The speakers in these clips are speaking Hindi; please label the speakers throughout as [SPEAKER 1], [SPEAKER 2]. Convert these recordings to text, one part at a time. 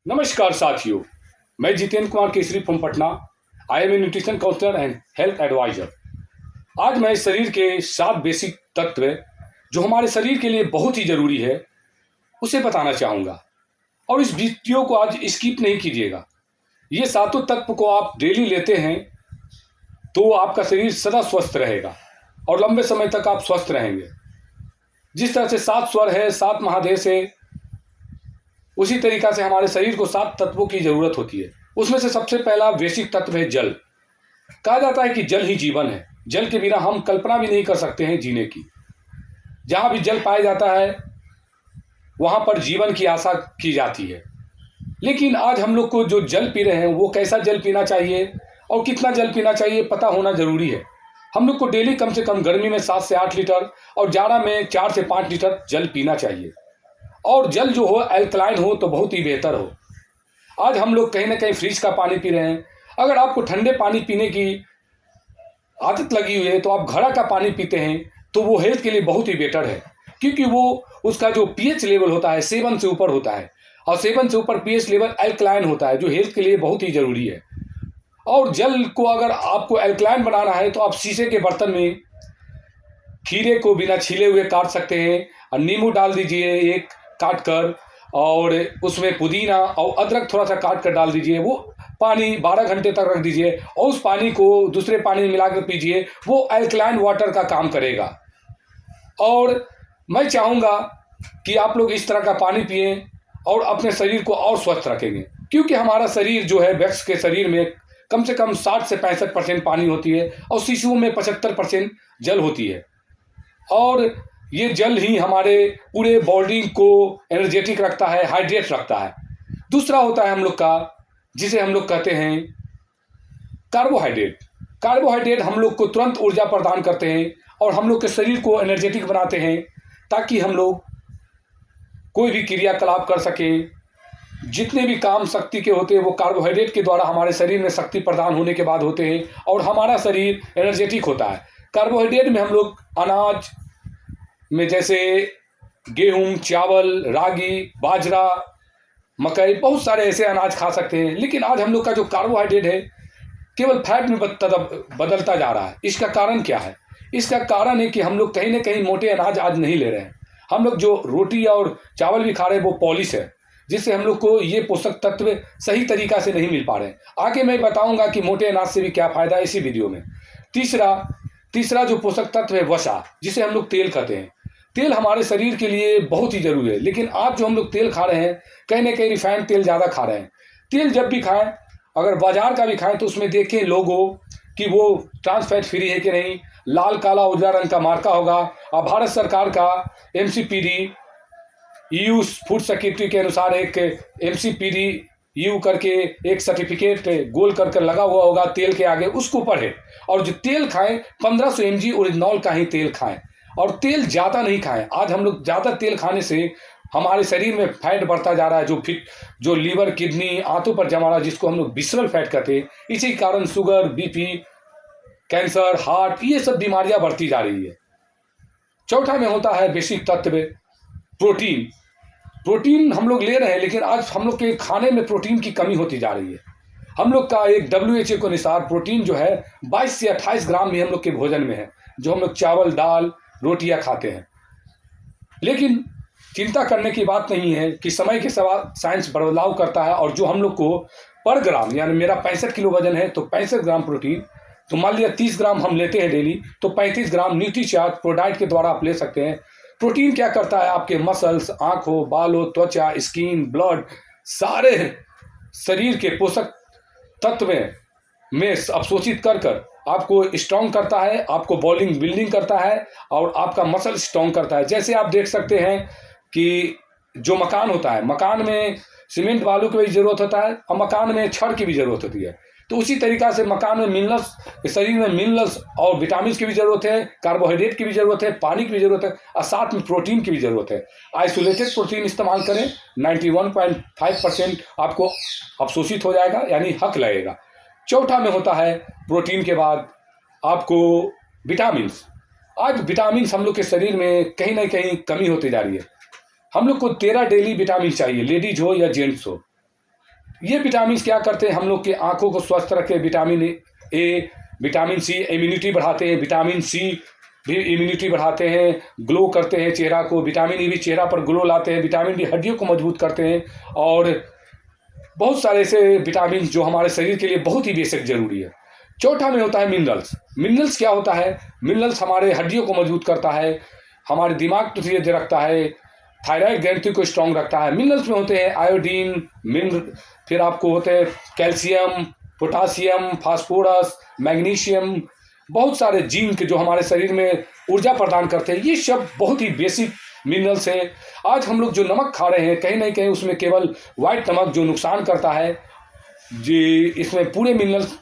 [SPEAKER 1] नमस्कार साथियों। मैं Jitendra Kumar Kesari from Patna. I am a nutrition counsellor and health adviser. आज मैं शरीर के 7 बेसिक तत्व जो हमारे शरीर के लिए बहुत ही जरूरी है उसे बताना चाहूँगा, और इस वीडियो को आज स्किप नहीं कीजिएगा। ये सातों तत्व को आप डेली लेते हैं तो आपका शरीर सदा स्वस्थ रहेगा और लंबे समय तक आप स्वस्थ रहेंगे। जिस तरह से 7 स्वर है, 7 महादेश है, उसी तरीका से हमारे शरीर को 7 तत्वों की जरूरत होती है। उसमें से सबसे पहला बेसिक तत्व है जल। कहा जाता है कि जल ही जीवन है। जल के बिना हम कल्पना भी नहीं कर सकते हैं जीने की। जहां भी जल पाया जाता है वहां पर जीवन की आशा की जाती है। लेकिन आज हम लोग को जो जल पी रहे हैं वो कैसा जल पीना चाहिए और कितना जल पीना चाहिए पता होना जरूरी है। हम लोग को डेली कम से कम गर्मी में 7 से 8 लीटर और जाड़ा में 4 से 5 लीटर जल पीना चाहिए। और जल जो हो एल्कलाइन हो तो बहुत ही बेहतर हो। आज हम लोग कहीं ना कहीं फ्रिज का पानी पी रहे हैं। अगर आपको ठंडे पानी पीने की आदत लगी हुई है तो आप घड़ा का पानी पीते हैं तो वो हेल्थ के लिए बहुत ही बेटर है, क्योंकि वो उसका जो पीएच लेवल होता है 7 से ऊपर होता है, और 7 से ऊपर पीएच लेवल एल्कलाइन होता है जो हेल्थ के लिए बहुत ही जरूरी है। और जल को अगर आपको एल्कलाइन बनाना है तो आप शीशे के बर्तन में खीरे को बिना छीले हुए काट सकते हैं और नींबू डाल दीजिए एक काट कर, और उसमें पुदीना और अदरक थोड़ा सा काट कर डाल दीजिए। वो पानी 12 घंटे तक रख दीजिए और उस पानी को दूसरे पानी में मिलाकर पीजिए। वो अल्कलाइन वाटर का काम करेगा। और मैं चाहूँगा कि आप लोग इस तरह का पानी पिए और अपने शरीर को और स्वस्थ रखेंगे, क्योंकि हमारा शरीर जो है वयस्क के शरीर में कम से कम 60 से 65% पानी होती है और शिशुओं में 75% जल होती है। और ये जल ही हमारे पूरे बॉडी को एनर्जेटिक रखता है, हाइड्रेट रखता है। दूसरा होता है हम लोग का, जिसे हम लोग कहते हैं कार्बोहाइड्रेट। कार्बोहाइड्रेट हम लोग को तुरंत ऊर्जा प्रदान करते हैं और हम लोग के शरीर को एनर्जेटिक बनाते हैं, ताकि हम लोग कोई भी क्रियाकलाप कर सकें। जितने भी काम शक्ति के होते हैं वो कार्बोहाइड्रेट के द्वारा हमारे शरीर में शक्ति प्रदान होने के बाद होते हैं और हमारा शरीर एनर्जेटिक होता है। कार्बोहाइड्रेट में हम लोग अनाज में जैसे गेहूं, चावल, रागी, बाजरा, मकई, बहुत सारे ऐसे अनाज खा सकते हैं। लेकिन आज हम लोग का जो कार्बोहाइड्रेट है केवल फैट में बदलता जा रहा है। इसका कारण क्या है? इसका कारण है कि हम लोग कहीं ना कहीं मोटे अनाज आज नहीं ले रहे हैं। हम लोग जो रोटी और चावल भी खा रहे हैं वो पॉलिश है, जिससे हम लोग को ये पोषक तत्व सही तरीका से नहीं मिल पा रहे हैं। आगे मैं बताऊंगा कि मोटे अनाज से भी क्या फायदा है इसी वीडियो में। तीसरा जो पोषक तत्व है वसा, जिसे हम लोग तेल कहते हैं। तेल हमारे शरीर के लिए बहुत ही जरूरी है, लेकिन आज जो हम लोग तेल खा रहे हैं कहीं ना कहीं रिफाइंड तेल ज़्यादा खा रहे हैं। तेल जब भी खाएं, अगर बाजार का भी खाएं तो उसमें देखें लोगो कि वो ट्रांस फैट फ्री है कि नहीं, लाल काला उजला रंग का मार्का होगा। और भारत सरकार का MCPD EU फूड सिक्योरिटी के अनुसार एक MCPD EU करके एक सर्टिफिकेट गोल करके लगा हुआ होगा तेल के आगे, उसको पढ़े। और जो तेल खाएं 1500 mg ओरिजिनल का ही तेल खाएं और तेल ज़्यादा नहीं खाएं। आज हम लोग ज़्यादा तेल खाने से हमारे शरीर में फैट बढ़ता जा रहा है, जो लीवर, किडनी, आंतों पर जमा रहा है, जिसको हम लोग विसरल फैट कहते हैं। इसी कारण शुगर, BP, कैंसर, हार्ट, ये सब बीमारियां बढ़ती जा रही है। चौथा में होता है बेसिक तत्व प्रोटीन। प्रोटीन हम लोग ले रहे हैं, लेकिन आज हम लोग के खाने में प्रोटीन की कमी होती जा रही है। हम लोग का एक WHO के अनुसार प्रोटीन जो है 22 से 28 ग्राम भी हम लोग के भोजन में है, जो हम लोग चावल, दाल, रोटियां खाते हैं। लेकिन चिंता करने की बात नहीं है कि समय के साथ साइंस बदलाव करता है, और जो हम लोग को पर ग्राम, यानी मेरा 65 किलो वजन है तो 65 ग्राम प्रोटीन, तो मान लिया 30 ग्राम हम लेते हैं डेली, तो 35 ग्राम न्यूट्रीचार्ज प्रोडाइट के द्वारा आप ले सकते हैं। प्रोटीन क्या करता है? आपके मसल्स, आँखों, बालों, त्वचा, स्किन, ब्लड, सारे शरीर के पोषक तत्व में अवशोषित कर आपको स्ट्रॉन्ग करता है, आपको बॉलिंग बिल्डिंग करता है और आपका मसल स्ट्रॉन्ग करता है। जैसे आप देख सकते हैं कि जो मकान होता है, मकान में सीमेंट बालू की भी जरूरत होता है और मकान में छड़ की भी जरूरत होती है। तो उसी तरीका से मकान में मिनरल्स, शरीर में मिनरल्स और विटामिन की भी जरूरत है, कार्बोहाइड्रेट की भी जरूरत है, पानी की भी जरूरत है, और साथ में प्रोटीन की भी जरूरत है। आइसोलेटेड प्रोटीन इस्तेमाल करें, 91.5% आपको अवशोषित हो जाएगा, यानी हक लगेगा। चौथा में होता है प्रोटीन के बाद आपको विटामिन। आज विटामिन हम लोग के शरीर में कहीं ना कहीं कमी होती जा रही है। हम लोग को 13 डेली विटामिन चाहिए, लेडीज हो या जेंट्स हो। ये विटामिन क्या करते हैं, हम लोग की आंखों को स्वस्थ रखे, vitamin A, vitamin C immunity बढ़ाते हैं, विटामिन सी भी इम्यूनिटी बढ़ाते हैं, ग्लो करते हैं चेहरा को, विटामिन ई भी चेहरा पर ग्लो लाते हैं, विटामिन डी हड्डियों को मजबूत करते हैं, और बहुत सारे ऐसे विटामिन जो हमारे शरीर के लिए बहुत ही बेसिक जरूरी है। चौथा में होता है मिनरल्स। मिनरल्स क्या होता है, मिनरल्स हमारे हड्डियों को मजबूत करता है, हमारे दिमाग को सीधे रखता है, थायराइड ग्रंथि को स्ट्रांग रखता है। मिनरल्स में होते हैं आयोडीन, फिर आपको होते हैं कैल्शियम, पोटासियम, फास्फोरस, मैग्नीशियम, बहुत सारे जिंक जो हमारे शरीर में ऊर्जा प्रदान करते हैं। ये सब बहुत ही बेसिक मिनरल्स है। आज हम लोग जो नमक खा रहे हैं, कहीं ना कहीं उसमें केवल वाइट नमक जो नुकसान करता है, जी इसमें पूरे मिनरल्स,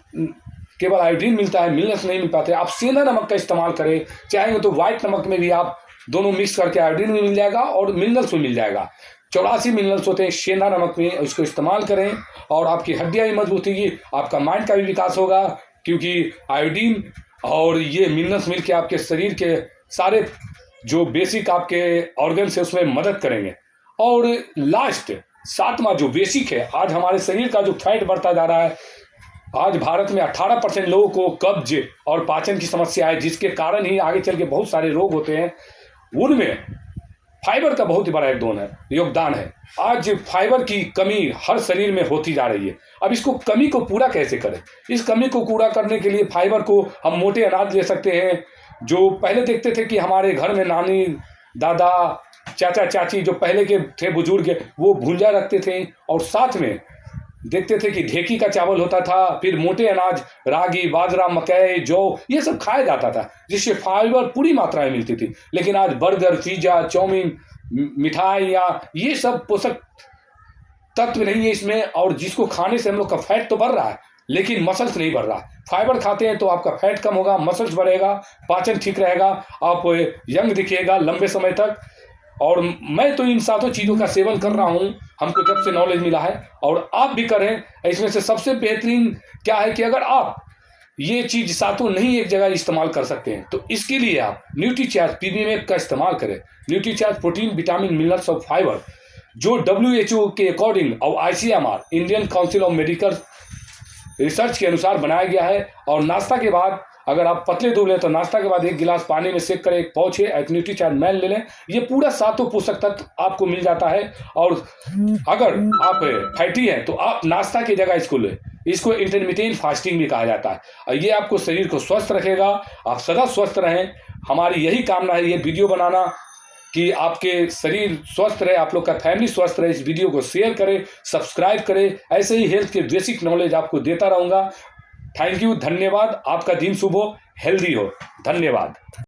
[SPEAKER 1] केवल आयोडीन मिलता है, मिनरल्स नहीं मिल पाते। आप सेंधा नमक का इस्तेमाल करें, चाहेंगे तो वाइट नमक में भी आप दोनों मिक्स करके आयोडीन भी मिल जाएगा और मिनरल्स भी मिल जाएगा। 84 मिनरल्स होते हैं सेंधा नमक में, उसको इस्तेमाल करें और आपकी हड्डियाँ भी मजबूत होगी, आपका माइंड का भी विकास होगा, क्योंकि आयोडीन और ये मिनरल्स मिलकर आपके शरीर के सारे जो बेसिक आपके ऑर्गन्स है उसमें मदद करेंगे। और लास्ट 7वां जो बेसिक है, आज हमारे शरीर का जो फैट बढ़ता जा रहा है, आज भारत में 18% लोगों को कब्ज और पाचन की समस्या है, जिसके कारण ही आगे चल के बहुत सारे रोग होते हैं। उनमें फाइबर का बहुत ही बड़ा योगदान है। आज फाइबर की कमी हर शरीर में होती जा रही है। अब इसको कमी को पूरा कैसे करें? इस कमी को पूरा करने के लिए फाइबर को हम मोटे अनाज ले सकते हैं। जो पहले देखते थे कि हमारे घर में नानी, दादा, चाचा, चाची जो पहले के थे बुजुर्ग, वो भुंजा रखते थे और साथ में देखते थे कि ढेकी का चावल होता था, फिर मोटे अनाज रागी, बाजरा, मकई, जौ, ये सब खाया जाता था, जिससे फाइबर पूरी मात्रा में मिलती थी। लेकिन आज बर्गर, पिज्जा, चाउमीन, मिठाई या ये सब पोषक तत्व नहीं है इसमें, और जिसको खाने से हम लोग का फैट तो बढ़ रहा है लेकिन मसल्स नहीं बढ़ रहा। फाइबर खाते हैं तो आपका फैट कम होगा, मसल्स बढ़ेगा, पाचन ठीक रहेगा, आप यंग दिखिएगा लंबे समय तक। और मैं तो इन 7 चीज़ों का सेवन कर रहा हूँ, हमको जब से नॉलेज मिला है, और आप भी करें। इसमें से सबसे बेहतरीन क्या है कि अगर आप ये चीज़ 7 नहीं एक जगह इस्तेमाल कर सकते हैं तो इसके लिए आप न्यूट्रीचार्ज PBMF का इस्तेमाल करें। न्यूट्रीचार्ज प्रोटीन, विटामिन, मिनरल्स और फाइबर जो WHO के अकॉर्डिंग और ICMR, Indian council of medical research के अनुसार बनाया गया है। और नाश्ता के बाद अगर आप पतले दुबले तो नाश्ता के बाद 1 गिलास पानी में सेक कर एक पाउच है न्यूट्रीचार्ज मैल ले लें। ये पूरा 7 पोषक तत्व आपको मिल जाता है। और अगर आप फैटी हैं तो आप नाश्ता की जगह इसको लें। इसको इंटरमिटेंट फास्टिंग भी कहा जाता है, और ये आपको शरीर को स्वस्थ रखेगा, आप सदा स्वस्थ रहें। हमारी यही कामना है ये वीडियो बनाना कि आपके शरीर स्वस्थ रहे, आप लोग का फैमिली स्वस्थ रहे। इस वीडियो को शेयर करें, सब्सक्राइब करें, ऐसे ही हेल्थ के बेसिक नॉलेज आपको देता रहूँगा। थैंक यू, धन्यवाद। आपका दिन शुभ हो, हेल्दी हो। धन्यवाद।